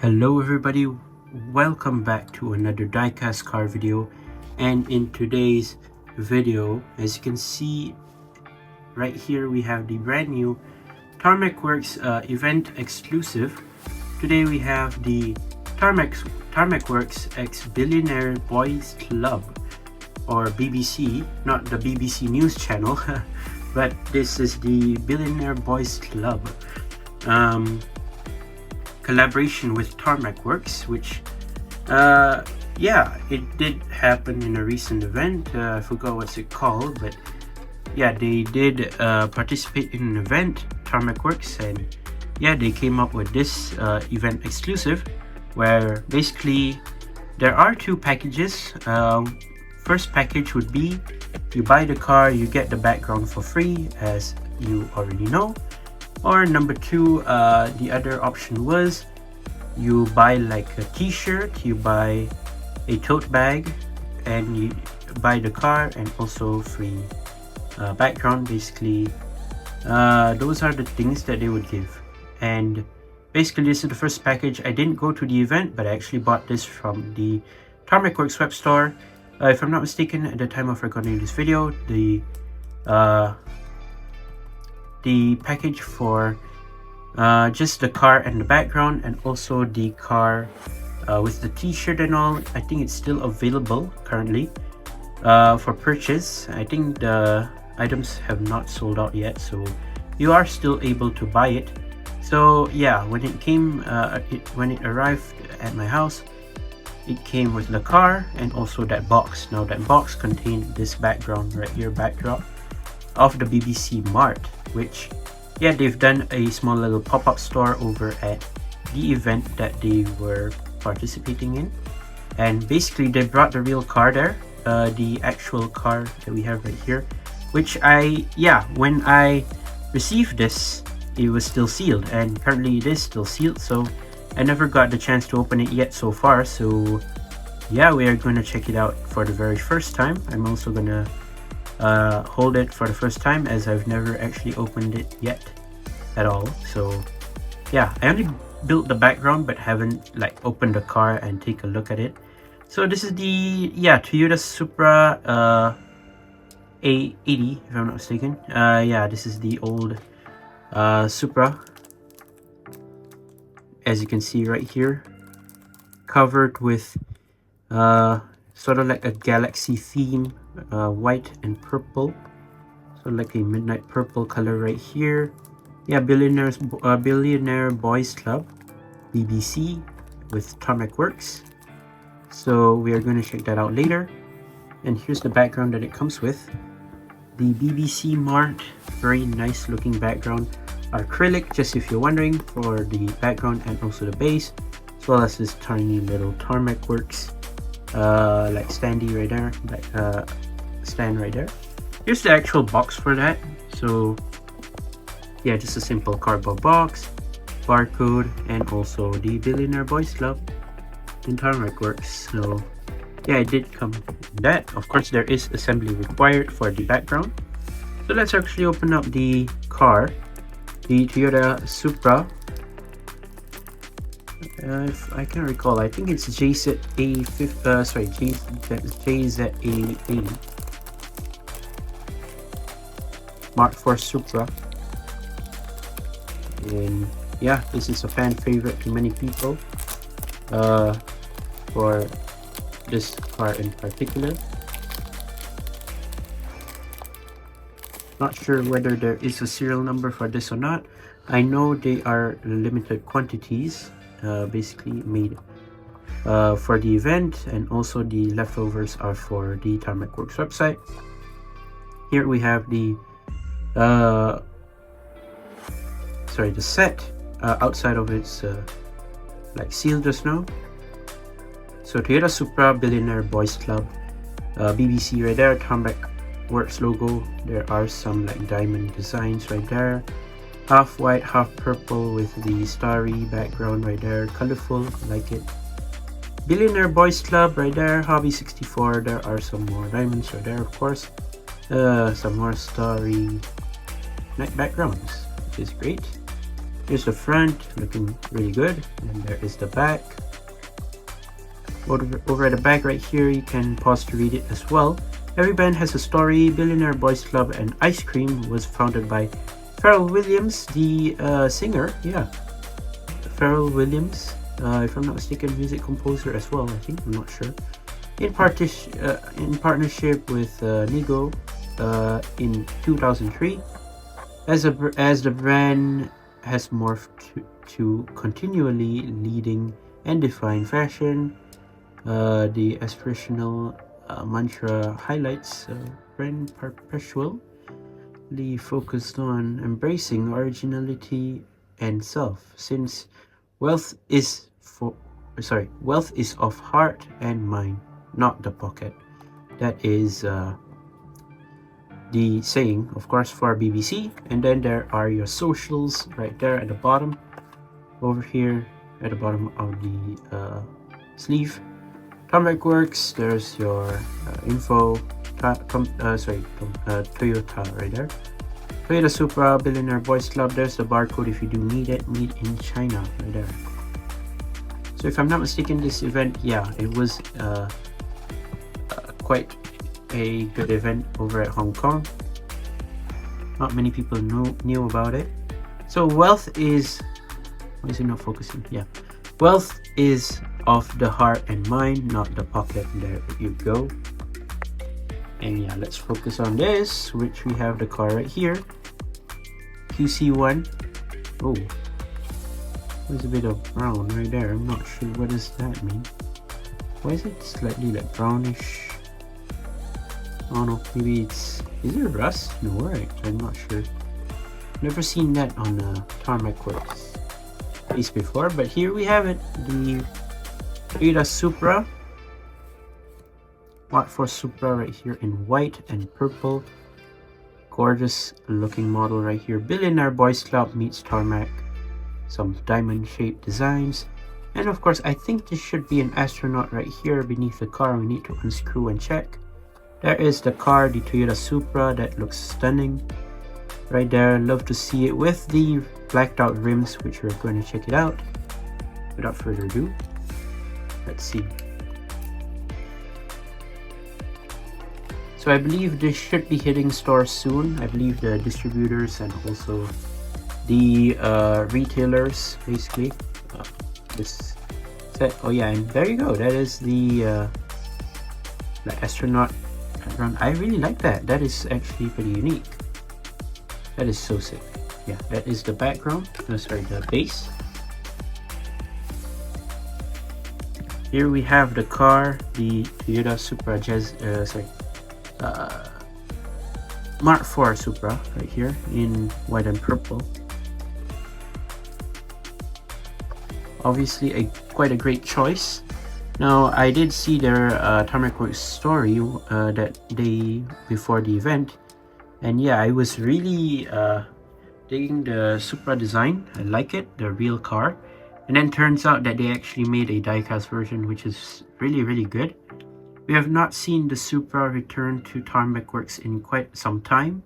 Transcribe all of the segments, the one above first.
Hello everybody, welcome back to another diecast car video. And in today's video, as you can see right here, we have the brand new TarmacWorks event exclusive. Today we have the TarmacWorks X Billionaire Boys Club, or BBC, not the BBC News channel, but this is the Billionaire Boys Club. Collaboration with TarmacWorks, which yeah, it did happen in a recent event. I forgot what's it called, but yeah, they did participate in an event, TarmacWorks, and yeah, they came up with this event exclusive, where basically there are two packages. First package would be you buy the car, you get the background for free, as you already know. Or number two, the other option was you buy like a t-shirt, you buy a tote bag, and you buy the car and also free background. Basically, those are the things that they would give. And basically this is the first package. I didn't go to the event, but I actually bought this from the TarmacWorks web store. If I'm not mistaken, at the time of recording this video, the package for just the car and the background, and also the car with the t-shirt and all, I think it's still available currently for purchase. I think the items have not sold out yet, so you are still able to buy it. So yeah, when it came when it arrived at my house, it came with the car and also that box. Now that box contained this background right here, backdrop of the BBC Mart, which yeah, they've done a small little pop-up store over at the event that they were participating in, and basically they brought the real car there, the actual car that we have right here, which when I received this, it was still sealed, and currently it is still sealed, so I never got the chance to open it yet so far. So yeah, we are going to check it out for the very first time. I'm also gonna hold it for the first time, as I've never actually opened it yet at all. So yeah, I only built the background but haven't like opened the car and take a look at it. So this is the Toyota Supra A80, if I'm not mistaken. Yeah, this is the old Supra, as you can see right here, covered with sort of like a galaxy theme, white and purple, so like a midnight purple color right here. Yeah, Billionaire Boys Club, BBC, with TarmacWorks. So we are going to check that out later. And here's the background that it comes with. The BBC Mart, very nice looking background, acrylic, just if you're wondering, for the background and also the base, as well as this tiny little TarmacWorks like standee right there, stand right there. Here's the actual box for that. So yeah, just a simple cardboard box, barcode, and also the Billionaire Boys Club in TarmacWorks. So yeah, it did come with that. Of course, there is assembly required for the background. So let's actually open up the car, the Toyota Supra. If I can recall, I think it's JZA80 Mark IV Supra. And yeah, this is a fan favorite to many people for this car in particular. Not sure whether there is a serial number for this or not. I know they are limited quantities, basically made for the event, and also the leftovers are for the TarmacWorks website. Here we have the the set. Outside of it's like sealed just now. So Toyota Supra Billionaire Boys Club, BBC right there, TarmacWorks logo. There are some like diamond designs right there, half white, half purple, with the starry background right there, colorful, like it. Billionaire Boys Club right there, Hobby 64. There are some more diamonds right there, of course. Some more starry night backgrounds, which is great. Here's the front, looking really good, and there is the back. Over at the back right here, you can pause to read it as well. Every band has a story. Billionaire Boys Club and Ice Cream was founded by Pharrell Williams, the singer. Yeah, Pharrell Williams, if I'm not mistaken, music composer as well, I think, I'm not sure. In partnership with Nigo in 2003. As the brand has morphed to continually leading and define fashion, the aspirational mantra highlights brand perpetually focused on embracing originality and self, since wealth is of heart and mind, not the pocket. That is the saying, of course, for BBC. And then there are your socials right there at the bottom, over here at the bottom of the sleeve. TarmacWorks, there's your info. Toyota right there. Toyota Supra, Billionaire Boys Club, there's the barcode if you do need it. Made in China right there. So if I'm not mistaken, this event, yeah, it was quite a good event over at Hong Kong. Not many people knew about it. So wealth is, why is it not focusing? Yeah, wealth is of the heart and mind, not the pocket. There you go. And yeah, let's focus on this, which we have the car right here, QC1. Oh, there's a bit of brown right there. I'm not sure what does that mean. Why is it slightly like brownish? Oh no, maybe it's, is it rust? No, right, I'm not sure. Never seen that on TarmacWorks piece before, but here we have it, the Toyota Supra. Mark for Supra right here in white and purple. Gorgeous looking model right here. Billionaire Boys Club meets Tarmac. Some diamond shaped designs. And of course, I think this should be an astronaut right here beneath the car. We need to unscrew and check. There is the car, the Toyota Supra. That looks stunning right there. Love to see it with the blacked out rims, which we're going to check it out. Without further ado, let's see. So I believe this should be hitting stores soon. I believe the distributors and also the retailers, basically. This set. Oh yeah, and there you go. That is the astronaut background. I really like that. That is actually pretty unique. That is so sick. Yeah, that is the background. No, sorry, the base. Here we have the car, the Toyota Supra Mark IV Supra right here in white and purple. Obviously quite a great choice. Now I did see their TarmacWorks story that day before the event, and yeah, I was really digging the Supra design. I like it, the real car. And then turns out that they actually made a diecast version, which is really good. We have not seen the Supra return to TarmacWorks in quite some time.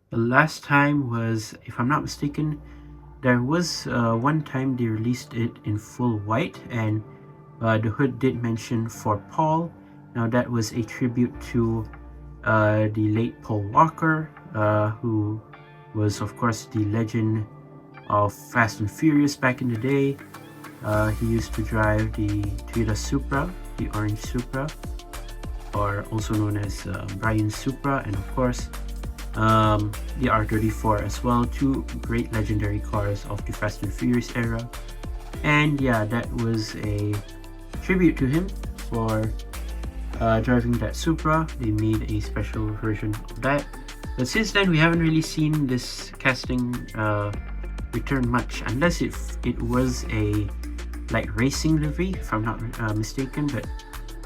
The last time was, if I'm not mistaken, there was one time they released it in full white, and the hood did mention for Paul. Now that was a tribute to the late Paul Walker, who was of course the legend of Fast and Furious back in the day. He used to drive the Toyota Supra, the orange Supra, or also known as Brian Supra, and of course the R34 as well. Two great legendary cars of the Fast and Furious era. And yeah, that was a tribute to him for driving that Supra. They made a special version of that. But since then, we haven't really seen this casting return much, unless it was a like racing livery, if I'm not mistaken. But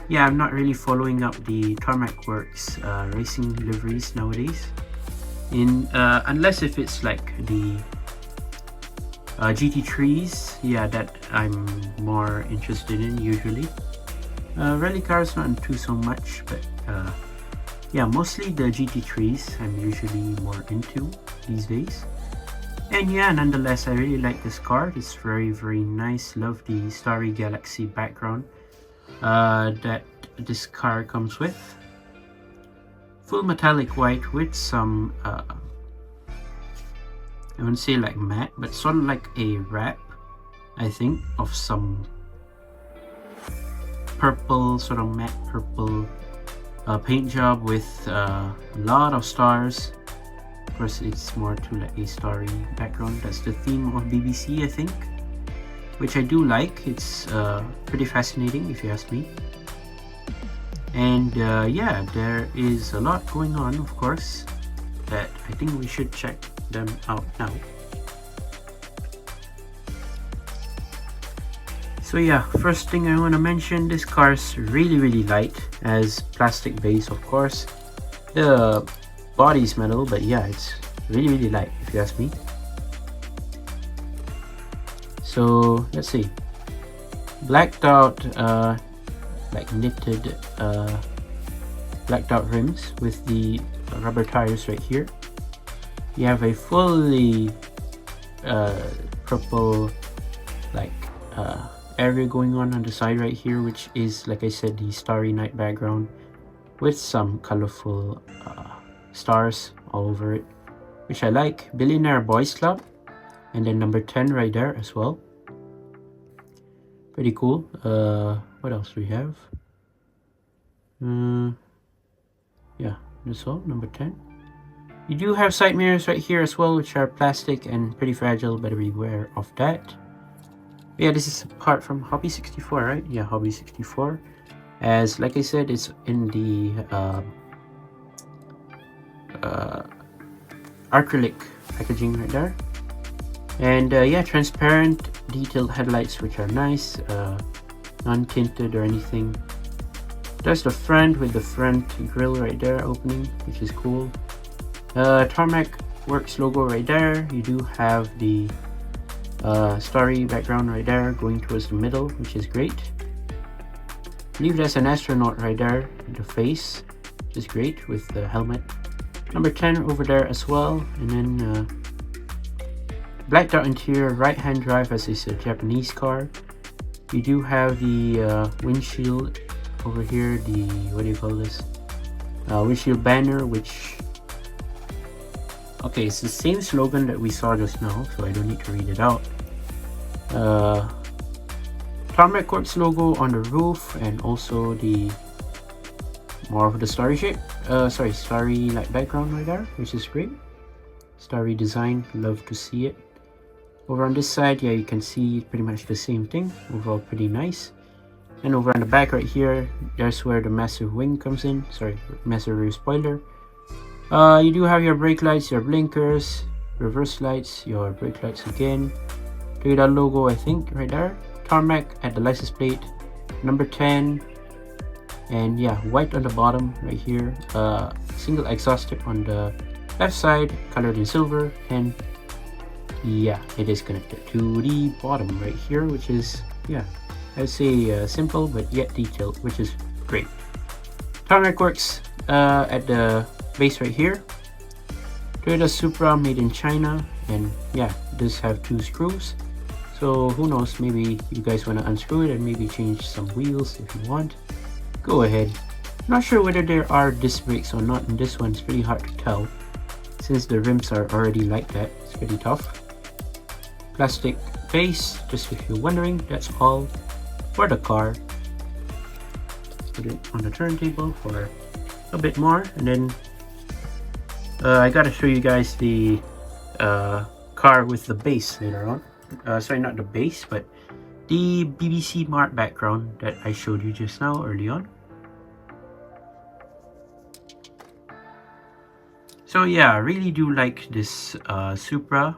yeah, I'm not really following up the TarmacWorks racing liveries nowadays. Unless if it's like the GT3s, yeah, that I'm more interested in usually. Rally cars not too so much, but yeah, mostly the GT3s I'm usually more into these days. And yeah, nonetheless, I really like this car. It's very nice. Love the Starry Galaxy background that this car comes with. Full metallic white with some I wouldn't say like matte, but sort of like a wrap, I think, of some purple, sort of matte purple paint job with a lot of stars. Of course, it's more to like a starry background. That's the theme of BBC, I think, which I do like. It's pretty fascinating, if you ask me. And yeah, there is a lot going on, of course, that I think we should check them out now. So yeah, first thing I want to mention, this car's really light, as plastic base, of course. The body's metal, but yeah, it's really light, if you ask me. So let's see, blacked out like knitted blacked out rims with the rubber tires right here. You have a fully purple like area going on the side right here, which is, like I said, the starry night background with some colorful stars all over it, which I like. Billionaire Boys Club, and then number 10 right there as well. Pretty cool. What else do we have? Yeah, that's all. Number 10. You do have side mirrors right here as well, which are plastic and pretty fragile. Better beware of that. Yeah, this is a part from Hobby 64, right? Yeah, Hobby 64. As like I said, it's in the acrylic packaging right there. And yeah, transparent detailed headlights, which are nice, non-tinted or anything. There's the front with the front grille right there opening, which is cool. Tarmac Works logo right there. You do have the starry background right there going towards the middle, which is great. I believe there's an astronaut right there, the face, which is great with the helmet. Number 10 over there as well, and then blacked out interior, right hand drive, as is a Japanese car. You do have the windshield over here, the, what do you call this, windshield banner, which, okay, it's the same slogan that we saw just now, so I don't need to read it out. TarmacWorks logo on the roof, and also the more of the starry shape, starry like background right there, which is great. Starry design, love to see it. Over on this side, yeah, you can see pretty much the same thing. Overall, pretty nice. And over on the back right here, there's where the massive wing comes in. Sorry, massive rear spoiler. You do have your brake lights, your blinkers, reverse lights, your brake lights again. Toyota logo, I think, right there. Tarmac at the license plate, number 10. And yeah, white on the bottom right here. Single exhaust tip on the left side, colored in silver. And yeah, it is connected to the bottom right here, which is, yeah, I would say simple but yet detailed, which is great. TarmacWorks at the base right here. Toyota Supra made in China, and yeah, does have 2 screws. So who knows, maybe you guys want to unscrew it and maybe change some wheels if you want. Go ahead. Not sure whether there are disc brakes or not in this one. It's pretty hard to tell since the rims are already like that. It's pretty tough. Plastic base, just if you're wondering, that's all for the car. Put it on the turntable for a bit more, and then I gotta show you guys the car with the base later on. Sorry, not the base, but the BBC Mart background that I showed you just now early on. So yeah, I really do like this Supra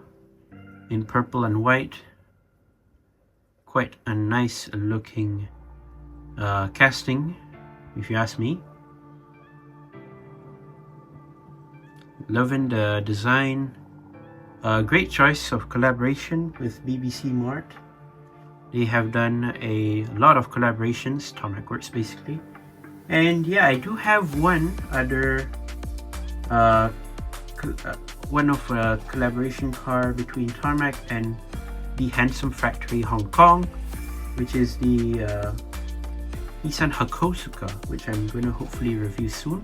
in purple and white. Quite a nice looking casting, if you ask me. Loving the design. Great choice of collaboration with BBC Mart. They have done a lot of collaborations, TarmacWorks basically. And yeah, I do have one other one of a collaboration car between Tarmac and the Handsome Factory Hong Kong, which is the Nissan Hakosuka, which I'm going to hopefully review soon,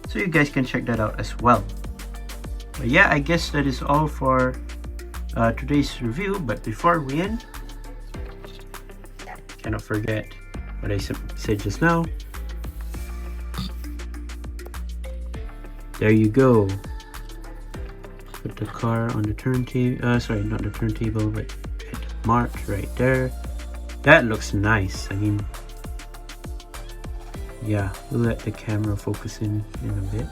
so you guys can check that out as well. But yeah, I guess that is all for today's review. But before we end, cannot forget what I said just now. There you go. Put the car on the turntable, sorry, not the turntable, but hit Mart right there. That looks nice. I mean, yeah, we'll let the camera focus in a bit.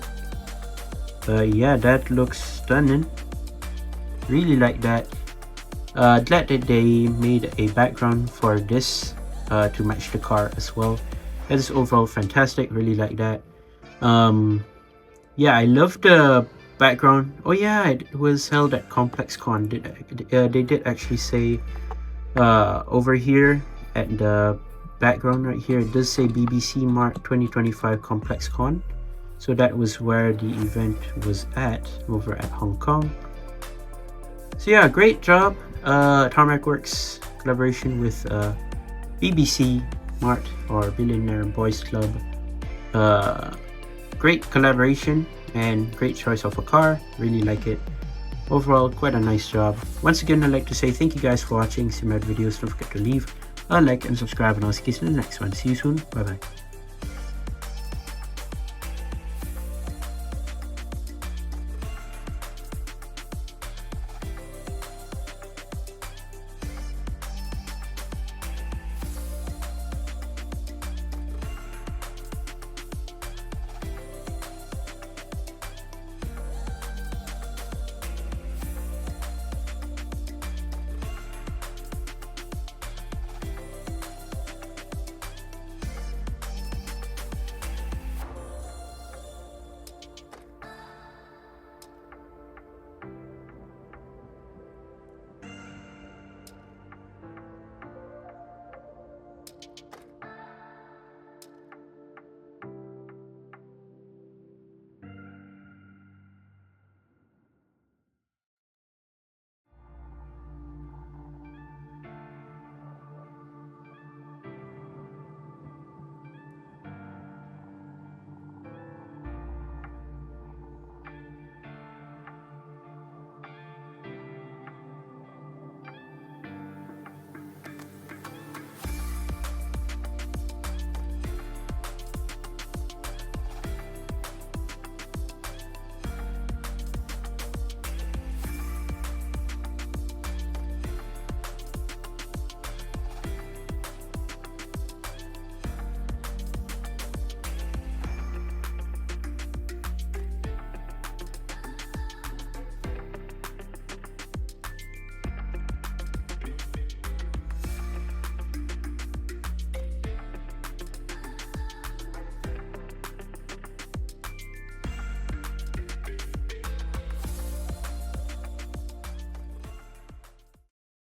But yeah, that looks stunning. Really like that. Glad that they made a background for this to match the car as well. That is overall fantastic. Really like that. Yeah, I love the background. Oh yeah, it was held at ComplexCon. They did actually say over here at the background right here, it does say BBC Mark 2025 ComplexCon. So that was where the event was at, over at Hong Kong. So yeah, great job. TarmacWorks collaboration with BBC Mart or Billionaire Boys Club. Great collaboration and great choice of a car. Really like it. Overall, quite a nice job. Once again, I'd like to say thank you guys for watching. See my videos. Don't forget to leave a like and subscribe, and I'll see you in the next one. See you soon. Bye bye.